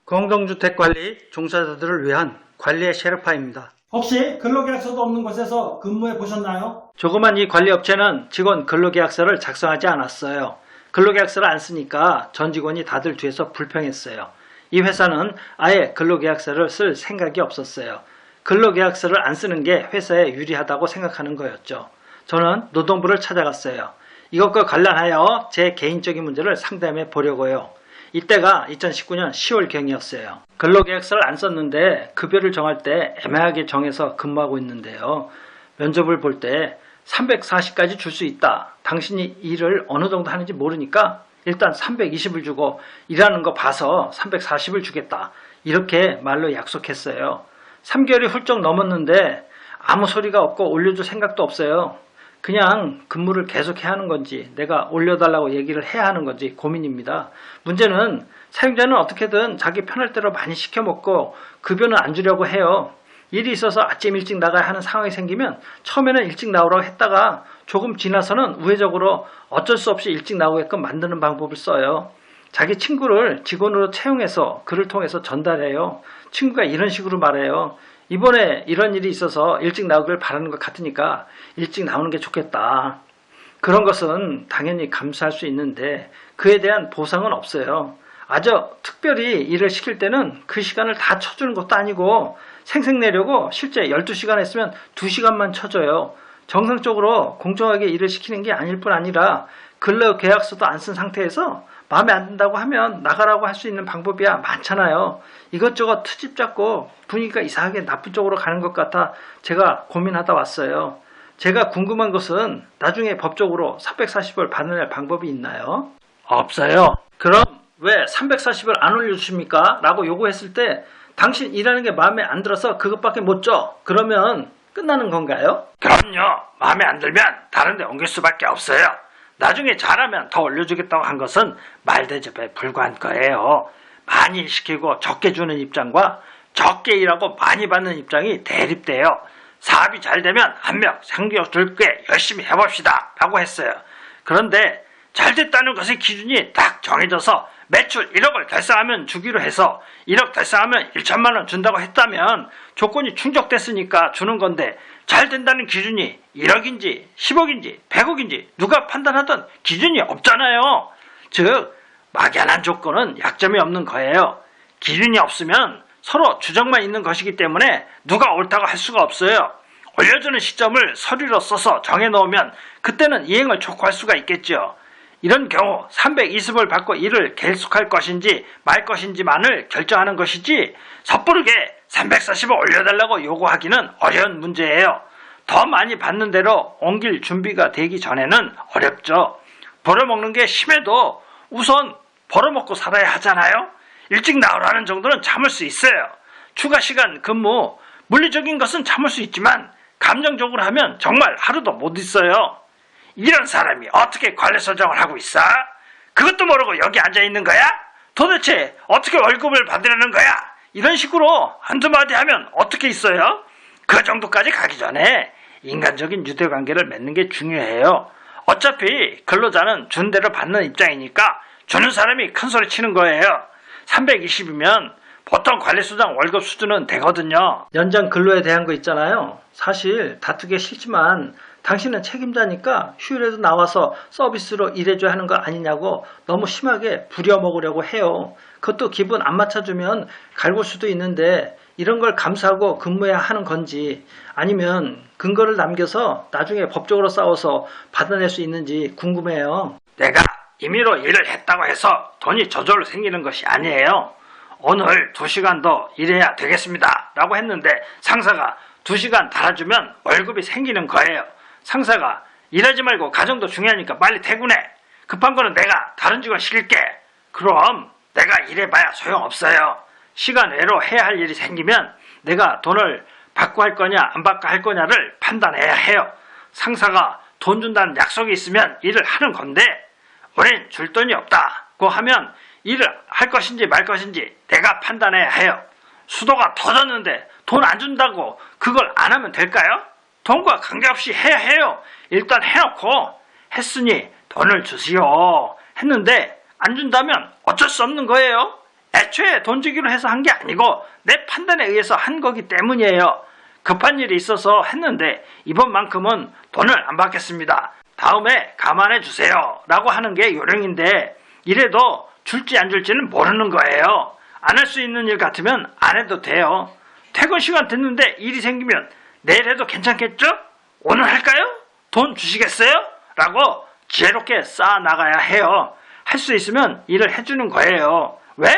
공동주택관리 종사자들을 위한 관리의 셰르파입니다. 혹시 근로계약서도 없는 곳에서 근무해 보셨나요? 조그만 이 관리업체는 직원 근로계약서를 작성하지 않았어요. 근로계약서를 안 쓰니까 전 직원이 다들 뒤에서 불평했어요. 이 회사는 아예 근로계약서를 쓸 생각이 없었어요. 근로계약서를 안 쓰는 게 회사에 유리하다고 생각하는 거였죠. 저는 노동부를 찾아갔어요. 이것과 관련하여 제 개인적인 문제를 상담해 보려고요. 이때가 2019년 10월경이었어요. 근로계약서를 안 썼는데 급여를 정할 때 애매하게 정해서 근무하고 있는데요. 면접을 볼 때 340까지 줄 수 있다. 당신이 일을 어느 정도 하는지 모르니까 일단 320을 주고 일하는 거 봐서 340을 주겠다. 이렇게 말로 약속했어요. 3개월이 훌쩍 넘었는데 아무 소리가 없고 올려줄 생각도 없어요. 그냥 근무를 계속해야 하는 건지 내가 올려달라고 얘기를 해야 하는 건지 고민입니다. 문제는 사용자는 어떻게든 자기 편할 대로 많이 시켜먹고 급여는 안 주려고 해요. 일이 있어서 아침 일찍 나가야 하는 상황이 생기면 처음에는 일찍 나오라고 했다가 조금 지나서는 우회적으로 어쩔 수 없이 일찍 나오게끔 만드는 방법을 써요. 자기 친구를 직원으로 채용해서 그를 통해서 전달해요. 친구가 이런 식으로 말해요. 이번에 이런 일이 있어서 일찍 나오길 바라는 것 같으니까 일찍 나오는 게 좋겠다. 그런 것은 당연히 감수할 수 있는데 그에 대한 보상은 없어요. 아주 특별히 일을 시킬 때는 그 시간을 다 쳐주는 것도 아니고 생색내려고 실제 12시간 했으면 2시간만 쳐줘요. 정상적으로 공정하게 일을 시키는 게 아닐 뿐 아니라 근로계약서도 안 쓴 상태에서 마음에 안 든다고 하면 나가라고 할 수 있는 방법이야 많잖아요. 이것저것 트집 잡고 분위기가 이상하게 나쁜 쪽으로 가는 것 같아 제가 고민하다 왔어요. 제가 궁금한 것은 나중에 법적으로 340을 받아낼 방법이 있나요? 없어요. 그럼 왜 340을 안 올려주십니까? 라고 요구했을 때 당신 일하는 게 마음에 안 들어서 그것밖에 못 줘. 그러면 끝나는 건가요? 그럼요. 마음에 안 들면 다른 데 옮길 수밖에 없어요. 나중에 잘하면 더 올려주겠다고 한 것은 말대접에 불과한 거예요. 많이 시키고 적게 주는 입장과 적게 일하고 많이 받는 입장이 대립돼요. 사업이 잘 되면 한 명 상기줄게 열심히 해봅시다 라고 했어요. 그런데 잘 됐다는 것의 기준이 딱 정해져서 매출 1억을 달성하면 주기로 해서 1억 달성하면 1천만 원 준다고 했다면 조건이 충족됐으니까 주는 건데 잘 된다는 기준이 1억인지 10억인지 100억인지 누가 판단하던 기준이 없잖아요. 즉 막연한 조건은 약점이 없는 거예요. 기준이 없으면 서로 주장만 있는 것이기 때문에 누가 옳다고 할 수가 없어요. 올려주는 시점을 서류로 써서 정해놓으면 그때는 이행을 촉구할 수가 있겠죠. 이런 경우 320을 받고 일을 계속할 것인지 말 것인지만을 결정하는 것이지 섣부르게 340을 올려달라고 요구하기는 어려운 문제예요. 더 많이 받는 대로 옮길 준비가 되기 전에는 어렵죠. 벌어먹는 게 심해도 우선 벌어먹고 살아야 하잖아요. 일찍 나오라는 정도는 참을 수 있어요. 추가 시간 근무, 물리적인 것은 참을 수 있지만 감정적으로 하면 정말 하루도 못 있어요. 이런 사람이 어떻게 관리소장을 하고 있어? 그것도 모르고 여기 앉아있는 거야? 도대체 어떻게 월급을 받으려는 거야? 이런 식으로 한두 마디 하면 어떻게 있어요? 그 정도까지 가기 전에 인간적인 유대관계를 맺는 게 중요해요. 어차피 근로자는 준 대로 받는 입장이니까 주는 사람이 큰 소리 치는 거예요. 320이면 보통 관리소장 월급 수준은 되거든요. 연장 근로에 대한 거 있잖아요. 사실 다투기 싫지만 당신은 책임자니까 휴일에도 나와서 서비스로 일해줘야 하는 거 아니냐고 너무 심하게 부려먹으려고 해요. 그것도 기분 안 맞춰주면 갈굴 수도 있는데 이런 걸 감수하고 근무해야 하는 건지 아니면 근거를 남겨서 나중에 법적으로 싸워서 받아낼 수 있는지 궁금해요. 내가 임의로 일을 했다고 해서 돈이 저절로 생기는 것이 아니에요. 오늘 2시간 더 일해야 되겠습니다 라고 했는데 상사가 2시간 달아주면 월급이 생기는 거예요. 상사가 일하지 말고 가정도 중요하니까 빨리 퇴근해. 급한 거는 내가 다른 직원 시킬게. 그럼 내가 일해봐야 소용없어요. 시간 외로 해야 할 일이 생기면 내가 돈을 받고 할 거냐 안 받고 할 거냐를 판단해야 해요. 상사가 돈 준다는 약속이 있으면 일을 하는 건데 우린 줄 돈이 없다고 하면 일을 할 것인지 말 것인지 내가 판단해야 해요. 수도가 터졌는데 돈 안 준다고 그걸 안 하면 될까요? 돈과 관계없이 해야 해요. 일단 해놓고 했으니 돈을 주시오 했는데 안 준다면 어쩔 수 없는 거예요. 애초에 돈 주기로 해서 한 게 아니고 내 판단에 의해서 한 거기 때문이에요. 급한 일이 있어서 했는데 이번만큼은 돈을 안 받겠습니다. 다음에 감안해 주세요. 라고 하는 게 요령인데 이래도 줄지 안 줄지는 모르는 거예요. 안 할 수 있는 일 같으면 안 해도 돼요. 퇴근 시간 됐는데 일이 생기면 내일 해도 괜찮겠죠? 오늘 할까요? 돈 주시겠어요? 라고 지혜롭게 쌓아 나가야 해요. 할 수 있으면 일을 해주는 거예요. 왜?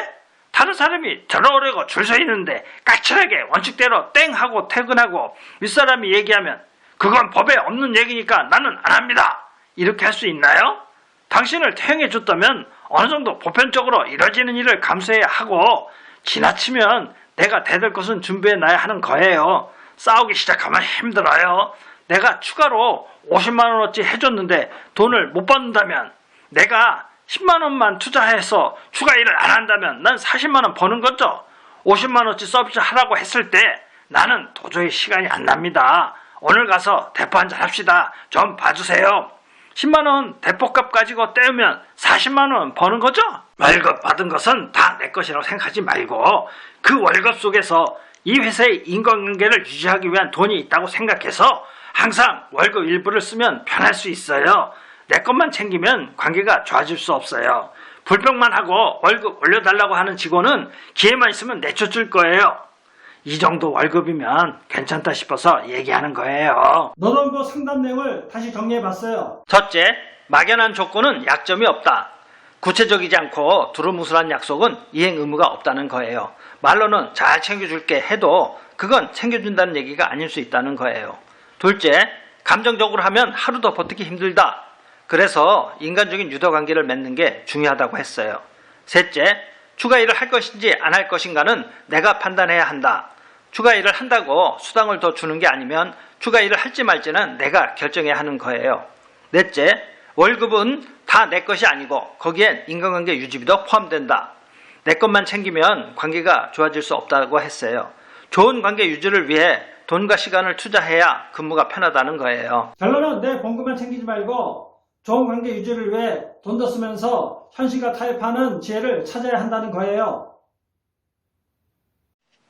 다른 사람이 들어오려고 줄 서 있는데 까칠하게 원칙대로 땡 하고 퇴근하고 윗사람이 얘기하면 그건 법에 없는 얘기니까 나는 안 합니다. 이렇게 할 수 있나요? 당신을 태용해 줬다면 어느 정도 보편적으로 이뤄지는 일을 감수해야 하고 지나치면 내가 대들 것은 준비해 놔야 하는 거예요. 싸우기 시작하면 힘들어요. 내가 추가로 50만 원어치 해줬는데 돈을 못 받는다면 내가 10만 원만 투자해서 추가 일을 안 한다면 난 40만 원 버는 거죠. 50만 원어치 서비스 하라고 했을 때 나는 도저히 시간이 안 납니다. 오늘 가서 대포 한잔 합시다. 좀 봐주세요. 10만 원 대포값 가지고 떼우면 40만 원 버는 거죠? 월급 받은 것은 다 내 것이라고 생각하지 말고 그 월급 속에서 이 회사의 인간관계를 유지하기 위한 돈이 있다고 생각해서 항상 월급 일부를 쓰면 편할 수 있어요. 내 것만 챙기면 관계가 좋아질 수 없어요. 불평만 하고 월급 올려달라고 하는 직원은 기회만 있으면 내쫓을 거예요. 이 정도 월급이면 괜찮다 싶어서 얘기하는 거예요. 너론고 상담 내용을 다시 정리해봤어요. 첫째, 막연한 조건은 약점이 없다. 구체적이지 않고 두루뭉술한 약속은 이행 의무가 없다는 거예요. 말로는 잘 챙겨줄게 해도 그건 챙겨준다는 얘기가 아닐 수 있다는 거예요. 둘째, 감정적으로 하면 하루 더 버티기 힘들다. 그래서 인간적인 유도관계를 맺는 게 중요하다고 했어요. 셋째, 추가 일을 할 것인지 안 할 것인가는 내가 판단해야 한다. 추가 일을 한다고 수당을 더 주는 게 아니면 추가 일을 할지 말지는 내가 결정해야 하는 거예요. 넷째, 월급은 다 내 것이 아니고 거기엔 인간관계 유지비도 포함된다. 내 것만 챙기면 관계가 좋아질 수 없다고 했어요. 좋은 관계 유지를 위해 돈과 시간을 투자해야 근무가 편하다는 거예요. 결론은 내 봉급만 챙기지 말고 좋은 관계 유지를 위해 돈도 쓰면서 현실과 타협하는 지혜를 찾아야 한다는 거예요.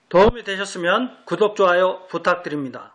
도움이 되셨으면 구독, 좋아요 부탁드립니다.